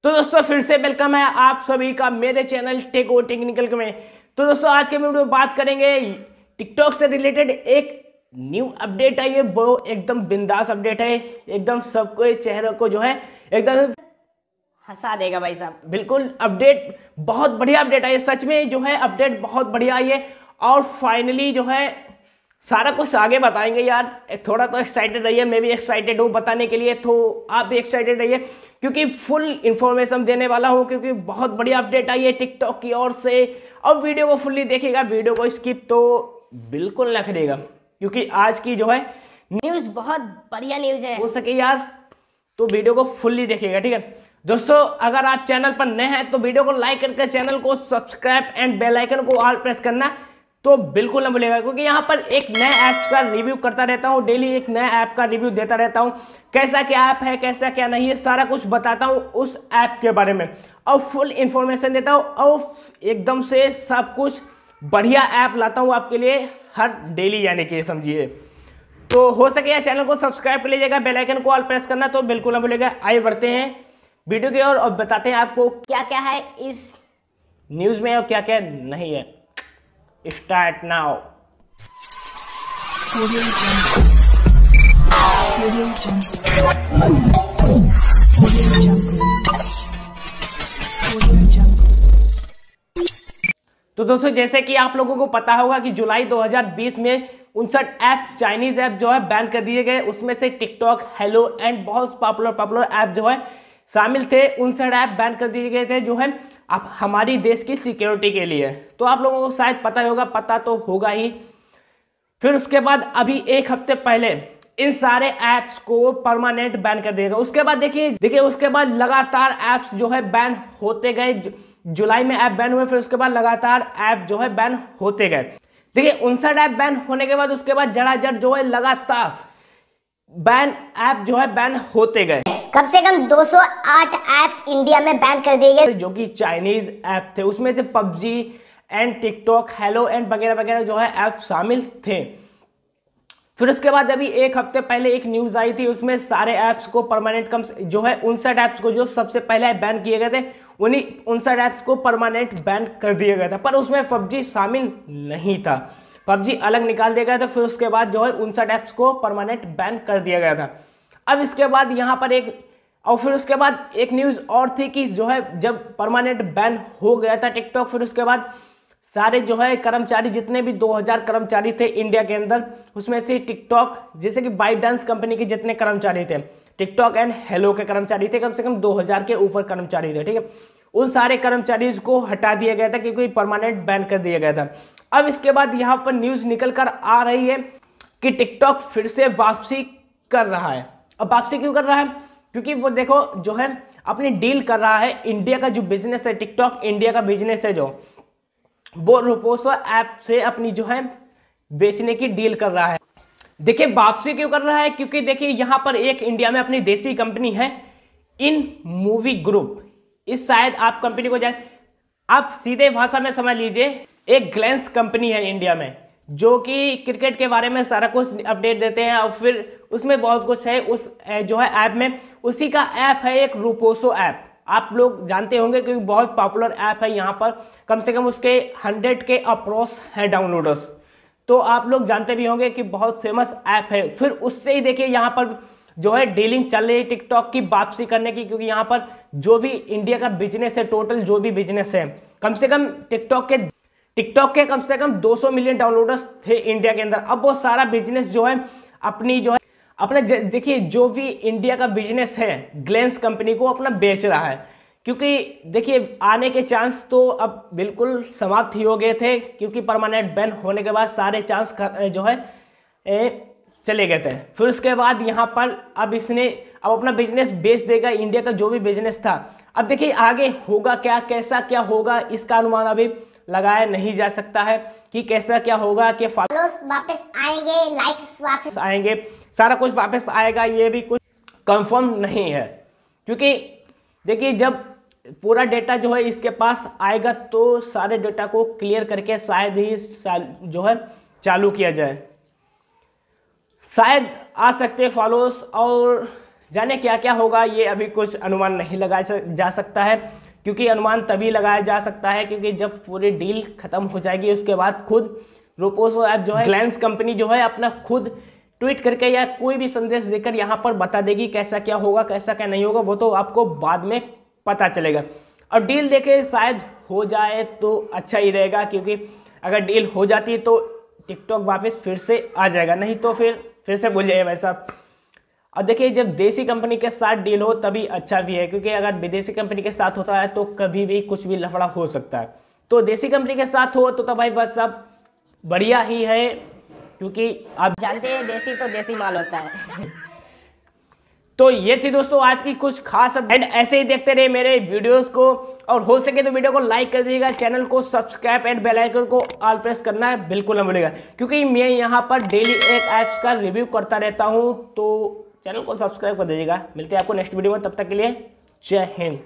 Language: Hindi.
तो दोस्तों फिर से वेलकम है आप सभी का मेरे चैनल टेको टेक्निकल में। तो दोस्तों आज के वीडियो में बात करेंगे टिकटॉक से रिलेटेड एक न्यू अपडेट है। ये वो एकदम बिंदास अपडेट है, एकदम सबको चेहरे को जो है एकदम हंसा देगा भाई साहब। बिल्कुल अपडेट बहुत बढ़िया अपडेट है। ये सच में जो है अपडेट बहुत बढ़िया आई है और फाइनली जो है सारा कुछ आगे बताएंगे यार। थोड़ा तो एक्साइटेड रहिए, मैं भी एक्साइटेड हूँ बताने के लिए, तो आप भी एक्साइटेड रहिए क्योंकि फुल इन्फॉर्मेशन देने वाला हूँ, क्योंकि बहुत बढ़िया अपडेट आई है टिकटॉक की ओर से। अब वीडियो को फुल्ली देखिएगा, वीडियो को स्किप तो बिल्कुल ना करिएगा क्योंकि आज की जो है न्यूज बहुत बढ़िया न्यूज है। हो सके यार तो वीडियो को फुल्ली देखिएगा, ठीक है दोस्तों। अगर आप चैनल पर नए हैं तो वीडियो को लाइक करके चैनल को सब्सक्राइब एंड बेल आइकन को ऑल प्रेस करना तो बिल्कुल ना भूलेगा, क्योंकि यहाँ पर एक नए ऐप्स का रिव्यू करता रहता हूँ, डेली एक नया ऐप का रिव्यू देता रहता हूँ। कैसा क्या ऐप है, कैसा क्या नहीं है, सारा कुछ बताता हूँ उस ऐप के बारे में और फुल इंफॉर्मेशन देता हूँ और एकदम से सब कुछ बढ़िया ऐप लाता हूँ आपके लिए हर डेली, यानी कि समझिए। तो हो सके या चैनल को सब्सक्राइब कर लीजिएगा, बेल आइकन को ऑल प्रेस करना तो बिल्कुल ना भूलेगा। आइए बढ़ते हैं वीडियो की ओर और बताते हैं आपको क्या क्या है इस न्यूज़ में और क्या क्या नहीं है। Start now. तो दोस्तों जैसे कि आप लोगों को पता होगा कि जुलाई 2020 में 59 ऐप, चाइनीज ऐप जो है बैन कर दिए गए। उसमें से टिकटॉक, हेलो एंड बहुत पॉपुलर ऐप जो है शामिल थे। 59 ऐप बैन कर दिए गए थे जो है अब हमारी देश की सिक्योरिटी के लिए। तो आप लोगों को शायद पता ही होगा, पता तो होगा ही। फिर उसके बाद अभी एक हफ्ते पहले इन सारे ऐप्स को परमानेंट बैन कर दिया गया। उसके बाद देखिए उसके बाद लगातार ऐप्स जो है बैन होते गए। जुलाई में ऐप बैन हुए, फिर उसके बाद लगातार ऐप जो है बैन होते गए। देखिए 59 ऐप बैन होने के बाद उसके बाद जड़ाजड़ जो है लगातार बैन ऐप जो है बैन होते गए। कम से कम 208 ऐप इंडिया में बैन कर दिए गए जो कि चाइनीज ऐप थे। उसमें से PUBG and TikTok, hello and वगैरह वगैरह जो है ऐप शामिल थे। फिर उसके बाद अभी एक हफ्ते पहले एक न्यूज आई थी, उसमें सारे ऐप्स को परमानेंट जो है 59 ऐप्स को जो सबसे पहले बैन किए गए थे उन्हीं 59 ऐप्स को परमानेंट बैन कर दिया गया था। पर उसमें पबजी शामिल नहीं था, पबजी अलग निकाल दिया गया था। फिर उसके बाद जो है 59 ऐप्स को परमानेंट बैन कर दिया गया था। अब इसके बाद यहाँ पर फिर उसके बाद एक न्यूज़ और थी कि जो है जब परमानेंट बैन हो गया था टिकटॉक, फिर उसके बाद सारे जो है कर्मचारी, जितने भी 2000 कर्मचारी थे इंडिया के अंदर, उसमें से टिकटॉक जैसे कि बाइडांस कंपनी के जितने कर्मचारी थे, टिकटॉक एंड हेलो के कर्मचारी थे, कम से कम 2000 के ऊपर कर्मचारी थे, ठीक है। उन सारे कर्मचारी को हटा दिया गया था क्योंकि परमानेंट बैन कर दिया गया था। अब इसके बाद यहाँ पर न्यूज़ निकल कर आ रही है कि टिकटॉक फिर से वापसी कर रहा है। अब वापसी क्यों कर रहा है? क्योंकि वो देखो जो है अपनी डील कर रहा है। इंडिया का जो बिजनेस है, टिकटॉक इंडिया का बिजनेस है, जो वो रूपोसो ऐप से अपनी जो है बेचने की डील कर रहा है। देखिए वापसी क्यों कर रहा है? क्योंकि देखिए यहाँ पर एक इंडिया में अपनी देसी कंपनी है इन मूवी ग्रुप। इस शायद आप कंपनी को जान, आप सीधे भाषा में समझ लीजिए, एक ग्लैंस कंपनी है इंडिया में जो कि क्रिकेट के बारे में सारा कुछ अपडेट देते हैं और फिर उसमें बहुत कुछ है उस जो है ऐप में। उसी का ऐप है एक रूपोसो ऐप, आप लोग जानते होंगे क्योंकि बहुत पॉपुलर ऐप है। यहाँ पर कम से कम उसके 100 के अप्रॉक्स हैं डाउनलोडर्स, तो आप लोग जानते भी होंगे कि बहुत फेमस ऐप है। फिर उससे ही देखिए यहाँ पर जो है डीलिंग चल रही है टिकटॉक की वापसी करने की, क्योंकि यहाँ पर जो भी इंडिया का बिजनेस है, टोटल जो भी बिजनेस है, कम से कम टिकटॉक के कम से कम 200 मिलियन डाउनलोडर्स थे इंडिया के अंदर। अब वो सारा बिजनेस जो है अपनी जो है अपना देखिए जो भी इंडिया का बिजनेस है ग्लैंस कंपनी को अपना बेच रहा है, क्योंकि देखिए आने के चांस तो अब बिल्कुल समाप्त ही हो गए थे, क्योंकि परमानेंट बैन होने के बाद सारे चांस जो है चले गए थे। फिर उसके बाद यहाँ पर अब इसने अब अपना बिजनेस बेच देगा, इंडिया का जो भी बिजनेस था। अब देखिए आगे होगा क्या, कैसा क्या होगा, इसका अनुमान अभी लगाया नहीं जा सकता है कि कैसा क्या होगा, कि फॉलोअर्स वापस आएंगे, लाइक्स वापस आएंगे, सारा कुछ वापस आएगा, ये भी कुछ कंफर्म नहीं है। क्योंकि देखिए जब पूरा डेटा जो है इसके पास आएगा तो सारे डेटा को क्लियर करके शायद ही जो है चालू किया जाए। शायद आ सकते फॉलोअर्स और जाने क्या क्या होगा, ये अभी कुछ अनुमान नहीं लगाया जा सकता है, क्योंकि अनुमान तभी लगाया जा सकता है क्योंकि जब पूरी डील खत्म हो जाएगी उसके बाद खुद रोपोसो ऐप जो है, ग्लैंस कंपनी जो है, अपना खुद ट्वीट करके या कोई भी संदेश देकर यहाँ पर बता देगी कैसा क्या होगा, कैसा क्या नहीं होगा, वो तो आपको बाद में पता चलेगा। और डील देखे शायद हो जाए तो अच्छा ही रहेगा, क्योंकि अगर डील हो जाती है तो टिकटॉक वापस फिर से आ जाएगा, नहीं तो फिर से भूल जाइए वैसा। और देखिए, जब देसी कंपनी के साथ डील हो तभी अच्छा भी है, क्योंकि अगर विदेशी कंपनी के साथ होता है तो कभी भी कुछ भी लफड़ा हो सकता है। तो देसी कंपनी के साथ हो तो भाई बस सब बढ़िया ही है, क्योंकि आप जानते हैं देसी तो देसी माल होता है। तो ये थी दोस्तों आज की कुछ खास अपडेट। ऐसे ही देखते रहे मेरे वीडियोस को, और हो सके तो वीडियो को लाइक कर दीजिएगा, चैनल को सब्सक्राइब एंड बेल आइकन को ऑल प्रेस करना है बिल्कुल ना भूलिएगा, क्योंकि मैं यहाँ पर डेली एक ऐप्स का रिव्यू करता रहता हूँ। तो चैनल को सब्सक्राइब कर दीजिएगा। मिलते हैं आपको नेक्स्ट वीडियो में, तब तक के लिए जय हिंद।